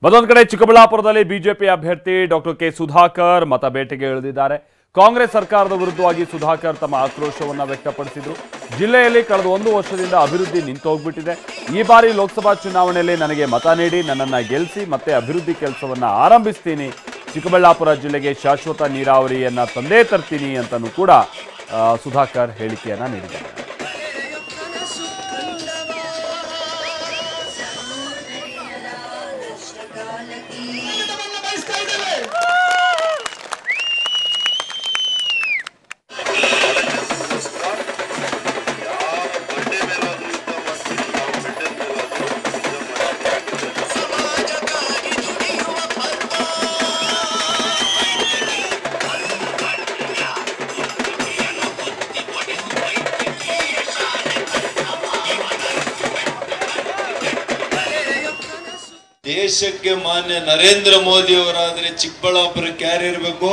ಮತ್ತೊಂದು ಕಡೆ ಚಿಕ್ಕಬಳ್ಳಾಪುರದಲ್ಲಿ ಬಿಜೆಪಿ ಅಭ್ಯರ್ಥಿ ಡಾಕ್ಟರ್ ಕೆ ಸುಧಾಕರ್ ಮತ ಬೇಟೆಗೆ ಇಳಿದಿದ್ದಾರೆ. ಕಾಂಗ್ರೆಸ್ ಸರ್ಕಾರದ ವಿರುದ್ಧವಾಗಿ ಸುಧಾಕರ್ ತಮ್ಮ ಆಕ್ರೋಶವನ್ನು ವ್ಯಕ್ತಪಡಿಸಿದರು. ಜಿಲ್ಲೆಯಲ್ಲಿ ಕಳೆದ 1 ವರ್ಷದಿಂದ ಅಭಿವೃದ್ಧಿ ನಿಂತೋಗ್ಬಿಟ್ಟಿದೆ. ಈ ಬಾರಿ ಲೋಕಸಭಾ ಚುನಾವಣೆಯಲ್ಲಿ ನನಗೆ ಮತ ನೀಡಿ ನನ್ನನ್ನು ಗೆಲ್ಲಿಸಿ ಮತ್ತೆ ಅಭಿವೃದ್ಧಿ ಕೆಲಸವನ್ನು ಆರಂಭಿಸ್ತೀನಿ. ಚಿಕ್ಕಬಳ್ಳಾಪುರ ಜಿಲ್ಲೆಗೆ ಶಾಶ್ವತ ನೀರಾವರಿಯನ್ನು ತಂದೇ ತರ್ತೀನಿ ಅಂತಲೂ ಕೂಡ ಸುಧಾಕರ್ ಹೇಳಿಕೆಯನ್ನು ನೀಡಿದ್ದಾರೆ. ದೇಶಕ್ಕೆ ಮಾನ್ಯ ನರೇಂದ್ರ ಮೋದಿ ಅವರಾದ್ರೆ ಚಿಕ್ಕಬಳ್ಳಾಪುರಕ್ಕೆ ಯಾರು ಇರಬೇಕು?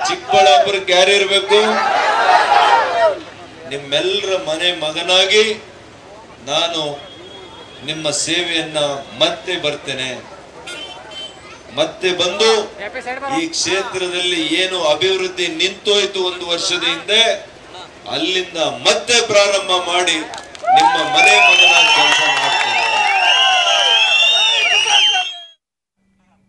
ಚಿಕ್ಕಬಳ್ಳಾಪುರಕ್ಕೆ ಯಾರು ಇರಬೇಕು? ನಿಮ್ಮೆಲ್ಲರ ಮನೆ ಮಗನಾಗಿ ನಾನು ನಿಮ್ಮ ಸೇವೆಯನ್ನ ಮತ್ತೆ ಬರ್ತೇನೆ. ಮತ್ತೆ ಬಂದು ಈ ಕ್ಷೇತ್ರದಲ್ಲಿ ಏನು ಅಭಿವೃದ್ಧಿ ನಿಂತೋಯ್ತು 1 ವರ್ಷದ ಹಿಂದೆ, ಅಲ್ಲಿಂದ ಮತ್ತೆ ಪ್ರಾರಂಭ ಮಾಡಿ ನಿಮ್ಮ ಮನೆ ಮಗನ ಕೆಲಸ